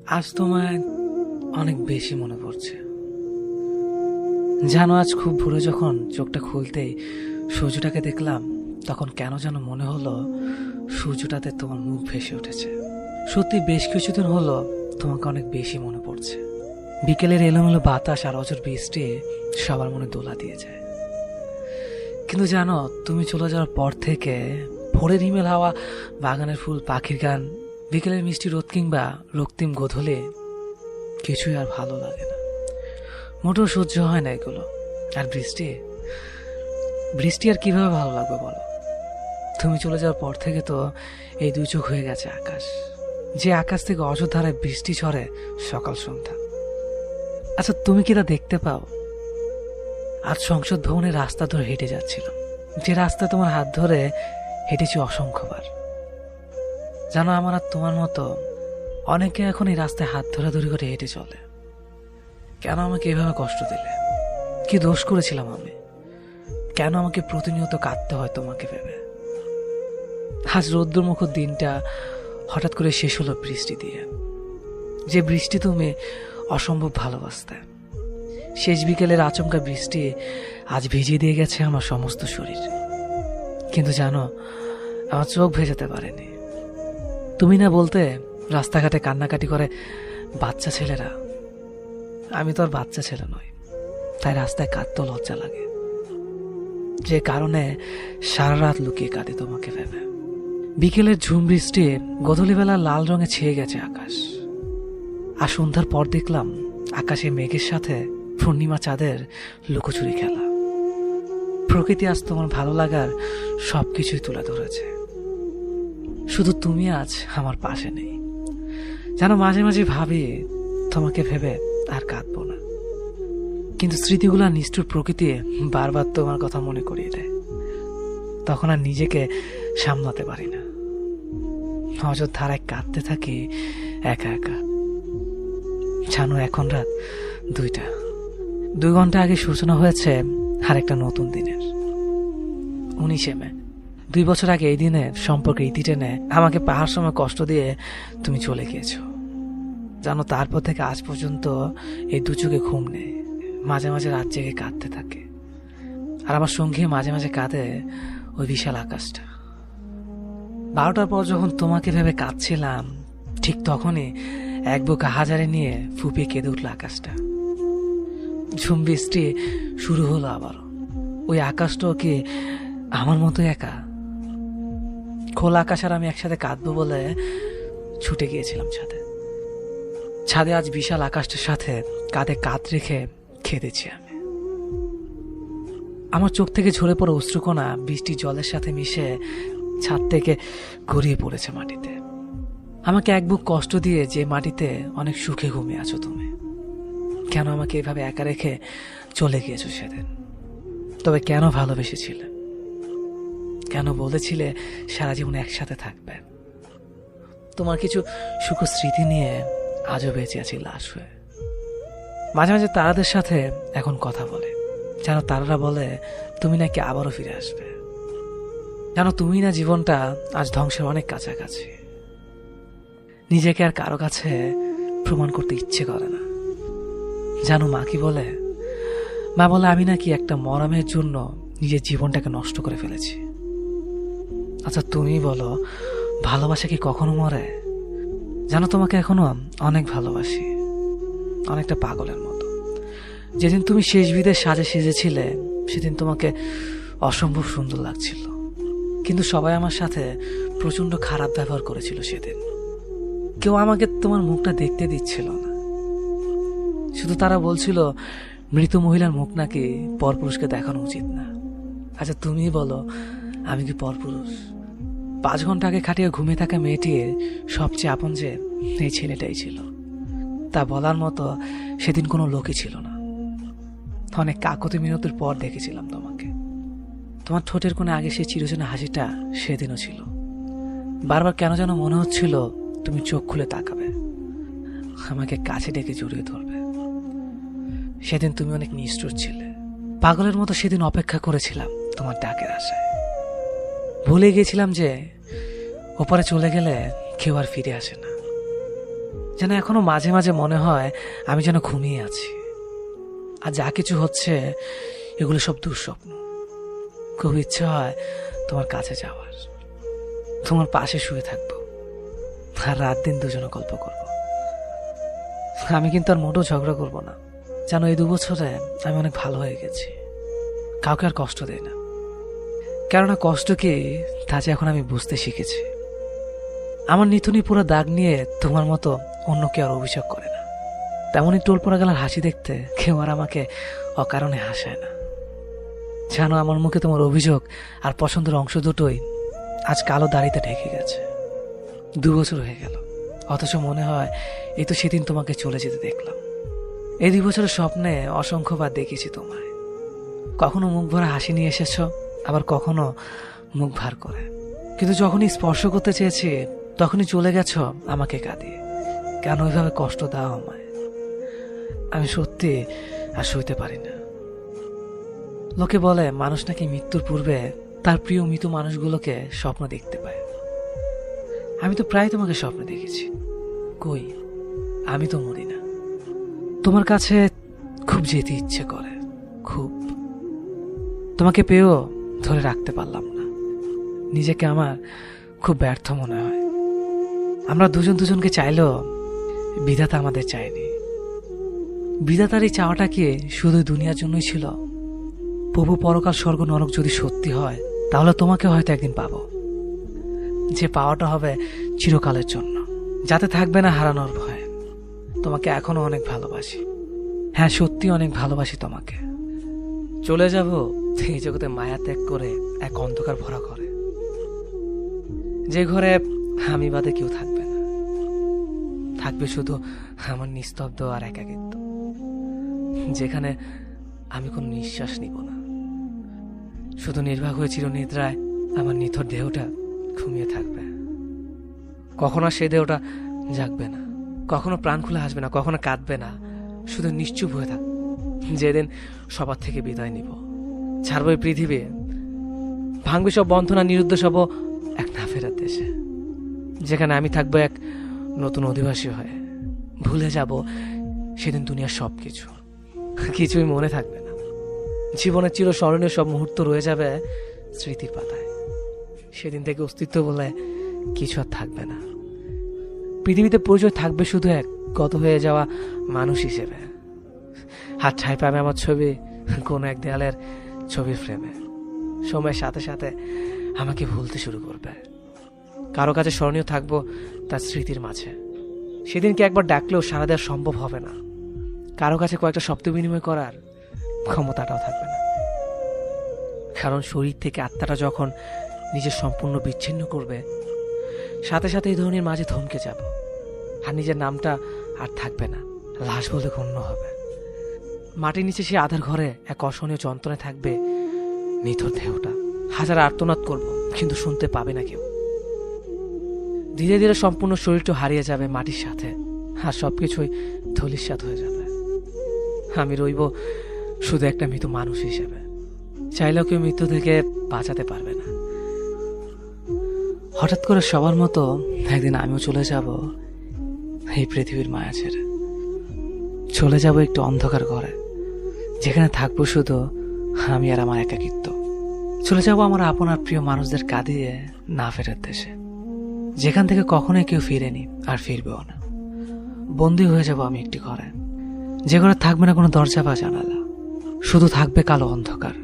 আজ তোমায় অনেক বেশি মনে পড়ছে। জানো, আজ খুব ভোরে যখন চোখটা খুলতেই সূর্যটাকে দেখলাম, তখন কেন যেন মনে হলো সূর্যটাতে তোমার মুখ ভেসে উঠেছে। সত্যি বেশ কিছুদিন হলো তোমাকে অনেক বেশি মনে পড়ছে। বিকেলের এলোমেলো বাতাস আর অঝোর বৃষ্টি সবার মনে দোলা দিয়ে যায়। কিন্তু জানো, তুমি চলে যাওয়ার পর থেকে ভোরের হিমেল হাওয়া, বাগানের ফুল, পাখির গান, বিকেলের মিষ্টি রোদ কিংবা রক্তিম গোধূলি কিছুই আর ভালো লাগে না। মোটেও সহ্য হয় না এগুলো। আর বৃষ্টি বৃষ্টি আর কিভাবে ভালো লাগবে বলো? তুমি চলে যাওয়ার পর থেকে তো এই দুই চোখ হয়ে গেছে আকাশ, যে আকাশ থেকে অযোধ্যারায় বৃষ্টি ঝরে সকাল সন্ধ্যা। আচ্ছা, তুমি কি তা দেখতে পাও? আজ সংসদ ভবনের রাস্তা ধরে হেঁটে যাচ্ছিলাম, যে রাস্তা তোমার হাত ধরে হেঁটেছি অসংখ্যবার। জানো, আমার আর তোমার মতো অনেকে এখন এই রাস্তায় হাত ধরাধরি করে হেঁটে চলে। কেন আমাকে এভাবে কষ্ট দিলে? কি দোষ করেছিলাম আমি? কেন আমাকে প্রতিনিয়ত কাঁদতে হয় তোমাকে ভেবে? আজ রৌদ্রমুখর দিনটা হঠাৎ করে শেষ হলো বৃষ্টি দিয়ে, যে বৃষ্টি তুমি অসম্ভব ভালোবাসতে। শেষ বিকেলের আচমকা বৃষ্টি আজ ভিজিয়ে দিয়ে গেছে আমার সমস্ত শরীর। কিন্তু জানো, আমার চোখ ভেজাতে পারেনি। তুমি না বলতে রাস্তাঘাটে কান্নাকাটি করে বাচ্চা ছেলেরা। আমি তো আর বাচ্চা ছেলে নই, তাই রাস্তায় কাঁদতেও লজ্জা লাগে, যে কারণে সারা রাত লুকিয়ে কাঁদে তোমাকে ভেবে। বিকেলের ঝুম বৃষ্টি গধূলিবেলা লাল রঙে ছেয়ে গেছে আকাশ। আর সন্ধ্যার পর দেখলাম আকাশে মেঘের সাথে পূর্ণিমা চাঁদের লুকোচুরি খেলা। প্রকৃতি আজ তোমার ভালো লাগার সবকিছুই তুলে ধরেছে। শুধু তুমি আজ আমার পাশে নেই। জানো, মাঝে মাঝে ভাবি তোমাকে ভেবে আর কাঁদবো না, কিন্তু স্মৃতিগুলো নিষ্ঠুর প্রকৃতি বারবার তোমার কথা মনে করিয়ে দেয়। তখন আর নিজেকে সামলাতে পারি না, অযোধ্যারায় কাঁদতে থাকি একা একা। জানো, এখন রাত 2টা। 2 ঘন্টা আগে সূচনা হয়েছে আর একটা নতুন দিনের, 19শে মে। 2 বছর আগে এই দিনে সম্পর্কে ইতি টেনে আমাকে পাহাড় সময় কষ্ট দিয়ে তুমি চলে গিয়েছো। জানো, তারপর থেকে আজ পর্যন্ত এই দু চোখে ঘুম নেই। মাঝে মাঝে রাত জেগে কাঁদতে থাকে, আর আমার সঙ্গে মাঝে মাঝে কাঁদে ওই বিশাল আকাশটা। 12টার পর যখন তোমাকে ভেবে কাঁদছিলাম, ঠিক তখনই এক বুক হাজারে নিয়ে ফুপিয়ে কেঁদে উঠল আকাশটা। ঝুম বৃষ্টি শুরু হলো আবার। ওই আকাশটাও কি আমার মতো একা? খোলা আকাশ আর আমি একসাথে কাঁদবো বলে ছুটে গিয়েছিলাম ছাদে। ছাদে আজ বিশাল আকাশটার সাথে কাঁধে কাঁধ রেখে কেঁদেছি আমি। আমার চোখ থেকে ঝরে পড়ে অশ্রুকণা বৃষ্টির জলের সাথে মিশে ছাদ থেকে গড়িয়ে পড়েছে মাটিতে। আমাকে এক বুক কষ্ট দিয়ে যে মাটিতে অনেক সুখে ঘুমিয়ে আছো তুমি, কেন আমাকে এভাবে একা রেখে চলে গিয়েছো সেদিন? তবে কেন ভালোবেসেছিলে? কেন বলেছিলে সারা জীবন একসাথে থাকবে? তোমার কিছু সুখ স্মৃতি নিয়ে আজও বেঁচে আছি লাশ হয়ে। মাঝে মাঝে তারাদের সাথে এখন কথা বলে। যেন তারারা বলে তুমি নাকি আবারও ফিরে আসবে। জানো, তুমি না জীবনটা আজ ধ্বংসের অনেক কাছাকাছি। নিজেকে আর কারো কাছে প্রমাণ করতে ইচ্ছে করে না। জানো, মা কি বলে? মা বলে আমি নাকি একটা মরমের জন্য নিজের জীবনটাকে নষ্ট করে ফেলেছি। আচ্ছা, তুমি বলো, ভালোবাসা কি কখনো মরে? জানো, তোমাকে এখনো অনেক ভালোবাসি, অনেকটা পাগলের মতো। যেদিন তুমি শেষ বিদের সাজে সেজেছিলে, সেদিন তোমাকে অসম্ভব সুন্দর লাগছিল। কিন্তু সবাই আমার সাথে প্রচন্ড খারাপ ব্যবহার করেছিল সেদিন। কেউ আমাকে তোমার মুখটা দেখতে দিচ্ছিল না। শুধু তারা বলছিল মৃত মহিলার মুখ নাকি পরপুরুষকে দেখানো উচিত না। আচ্ছা, তুমি বলো, আমি কি পরপুরুষ? 5 ঘন্টা আগে খাটিয়ে ঘুমিয়ে থাকা মেয়েটির সবচেয়ে আপন যে এই ছেলেটাই ছিল, তা বলার মতো সেদিন কোনো লোকই ছিল না। অনেক কাকতি মিনতির পর দেখেছিলাম তোমাকে। তোমার ঠোঁটের কোণে আগে সেই চিরচেনা হাসিটা সেদিনও ছিল। বারবার কেন যেন মনে হচ্ছিল তুমি চোখ খুলে তাকাবে, আমাকে কাছে ডেকে জড়িয়ে ধরবে। সেদিন তুমি অনেক নিষ্ঠুর ছিলে। পাগলের মতো সেদিন অপেক্ষা করেছিলাম তোমার ডাকের আশায়। ভুলে গিয়েছিলাম যে ওপারে চলে গেলে কেউ আর ফিরে আসে না। যেন এখনো মাঝে মাঝে মনে হয় আমি যেন ঘুমিয়ে আছি, আর যা কিছু হচ্ছে এগুলো সব দুঃস্বপ্ন। খুব ইচ্ছা হয় তোমার কাছে যাওয়ার, তোমার পাশে শুয়ে থাকবো, আর রাত দিন দুজনে গল্প করব। আমি কিন্তু আর মোটেও ঝগড়া করব না। জানো, এই 2 বছরে আমি অনেক ভালো হয়ে গেছি, কাউকে আর কষ্ট দেই না। কেননা কষ্ট কি তা যে এখন আমি বুঝতে শিখেছি। আমার নিথুনি পুরো দাগ নিয়ে তোমার মতো অন্য কেউ আর অভিযোগ করে না। তেমনই টোল পড়া গেলার হাসি দেখতে কেউ আর আমাকে অকারণে হাসায় না। জানো, আমার মুখে তোমার অভিযোগ আর পছন্দের অংশ দুটোই আজ কালো দাড়িতে ঢেকে গেছে। 2 বছর হয়ে গেল, অথচ মনে হয় এই তো সেদিন তোমাকে চলে যেতে দেখলাম। এই 2 বছরের স্বপ্নে অসংখ্যবার দেখেছি তোমায়। কখনো মুখ ভরা হাসি নিয়ে এসেছ, আবার কখনো মুখ ভার করে। কিন্তু যখনই স্পর্শ করতে চেয়েছি তখনই চলে গেছ আমাকে কাঁদিয়ে। কেন ওইভাবে কষ্ট দাও আমায়? আমি সত্যি আর সইতে পারি না। লোকে বলে মানুষ নাকি মৃত্যুর পূর্বে তার প্রিয় মৃত মানুষগুলোকে স্বপ্ন দেখতে পায়। আমি তো প্রায় তোমাকে স্বপ্ন দেখেছি। কই, আমি তো মরি না। তোমার কাছে খুব যেতে ইচ্ছে করে, খুব। তোমাকে পেয়েও ধরে রাখতে পারলাম না। নিজেকে আমার খুব ব্যর্থ মনে হয়। আমরা দুজন দুজনকে চাইলেও বিধাতা আমাদের চায়নি। বিধাতার এই চাওয়াটা কি শুধু দুনিয়ার জন্যই ছিল? প্রভু পরকাল স্বর্গ নরক যদি সত্যি হয়, তাহলে তোমাকে হয়তো একদিন পাবো, যে পাওয়াটা হবে চিরকালের জন্য, যাতে থাকবে না হারানোর ভয়। তোমাকে এখনো অনেক ভালোবাসি। হ্যাঁ, সত্যি অনেক ভালোবাসি তোমাকে। চলে যাব এই জগতে মায়া ত্যাগ করে এক অন্ধকার ভরা ঘরে, যে ঘরে আমি বাদে কেউ থাকবে না। থাকবে শুধু আমার নিস্তব্ধ আর একাকিত্ব, যেখানে আমি কোনো নিঃশ্বাস নিব না। শুধু নির্বাক হয়ে চিরনিদ্রায় আমার নিথর দেহটা ঘুমিয়ে থাকবে। কখনো সেই দেহটা জাগবে না, কখনো প্রাণ খুলে হাসবে না, কখনো কাঁদবে না, শুধু নিশ্চুপ হয়ে থাক। যেদিন সবার থেকে বিদায় নিব, ছাড়বো এই পৃথিবী, ভাঙবে সব বন্ধনা, নিরুদ্ধ সব এক না ফেরার দেশে, যেখানে আমি থাকবো এক নতুন অধিবাসী হয়ে। ভুলে যাব সেদিন দুনিয়ার সব কিছু, কিছুই মনে থাকবে না। জীবনের চিরস্মরণীয় সব মুহূর্ত রয়ে যাবে স্মৃতির পাতায়। সেদিন থেকে অস্তিত্ব বলে কিছু আর থাকবে না। পৃথিবীতে পরিচয় থাকবে শুধু এক গত হয়ে যাওয়া মানুষ হিসেবে। হাত ঠাঁই পাবে আমার ছবি কোনো এক দেয়ালের ছবির ফ্রেমে। সময়ের সাথে সাথে আমাকে ভুলতে শুরু করবে। কারো কাছে স্মরণীয় থাকবো তার স্মৃতির মাঝে। সেদিনকে একবার ডাকলেও সারা দেওয়া সম্ভব হবে না। কারো কাছে কয়েকটা শব্দ বিনিময় করার ক্ষমতাটাও থাকবে না। কারণ শরীর থেকে আত্মাটা যখন নিজের সম্পূর্ণ বিচ্ছিন্ন করবে, সাথে সাথে এই ধরনের মাঝে থমকে যাব, আর নিজের নামটা আর থাকবে না, লাশ বলে গণ্য হবে। মাটির নিচে সে আধার ঘরে এক অসহনীয় যন্ত্রণায় থাকবে নিথর দেহটা। হাজার আর্তনাদ করব, কিন্তু শুনতে পাবে না কেউ। ধীরে ধীরে সম্পূর্ণ শরীরটা হারিয়ে যাবে মাটির সাথে, আর সবকিছুই ধূলিসাৎ হয়ে যাবে। আমি রইব শুধু একটা মৃত মানুষ হিসেবে। চাইলেও কেউ মৃত্যু থেকে বাঁচাতে পারবে না। হঠাৎ করে সবার মতো একদিন আমিও চলে যাব এই পৃথিবীর মায়া ছেড়ে। চলে যাব একটু অন্ধকার ঘরে, যেখানে থাকবো শুধু আমি আর আমার একাকিত্ব। চলে যাব আমার আপন আর প্রিয় মানুষদের কাঁদিয়ে না ফেরার দেশে, যেখান থেকে কখনোই কেউ ফিরেনি আর ফিরবেও না। বন্দী হয়ে যাব আমি একটি ঘরে, যে ঘরে থাকবে না কোনো দরজা বা জানালা, শুধু থাকবে কালো অন্ধকার।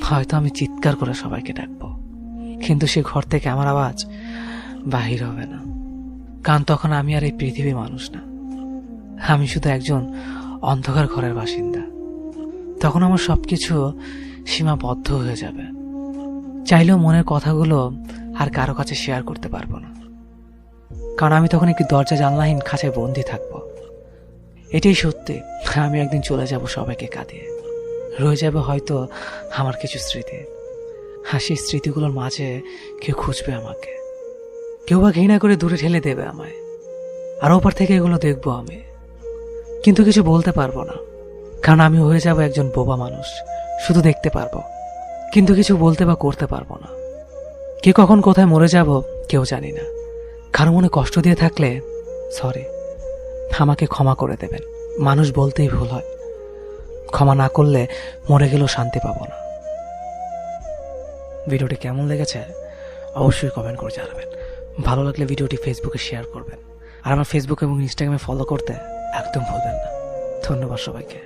হয়তো আমি চিৎকার করে সবাইকে ডাকবো, কিন্তু সে ঘর থেকে আমার আওয়াজ বাহির হবে না। কারণ তখন আমি আর এই পৃথিবীর মানুষ না, আমি শুধু একজন অন্ধকার ঘরের বাসিন্দা। তখন আমার সবকিছু সীমাবদ্ধ হয়ে যাবে। চাইলেও মনের কথাগুলো আর কারো কাছে শেয়ার করতে পারবো না, কারণ আমি তখন একটি দরজা জানলাহীন খাঁচায় বন্দি থাকবো। এটাই সত্যি, আমি একদিন চলে যাব সবাইকে কাঁদিয়ে। রয়ে যাবে হয়তো আমার কিছু স্মৃতি, হাসির স্মৃতিগুলোর মাঝে কেউ খুঁজবে আমাকে, কেউ বা ঘৃণা করে দূরে ঠেলে দেবে আমায়। আর ওপার থেকে এগুলো দেখবো আমি, কিন্তু কিছু বলতে পারবো না, কারণ আমি হয়ে যাব একজন বোবা মানুষ। শুধু দেখতে পারবো, কিন্তু কিছু বলতে বা করতে পারবো না। কে কখন কোথায় মরে যাব কেউ জানি না। কারো মনে কষ্ট দিয়ে থাকলে সরি, আমাকে ক্ষমা করে দেবেন। মানুষ বলতেই ভুল হয়, ক্ষমা না করলে মরে গেলেও শান্তি পাবো না। ভিডিওটি কেমন লেগেছে অবশ্যই কমেন্ট করে জানাবেন। ভালো লাগলে ভিডিওটি ফেসবুকে শেয়ার করবেন, আর আমার ফেসবুক এবং ইনস্টাগ্রামে ফলো করতে একদম ভুলবেন না। ধন্যবাদ সবাইকে।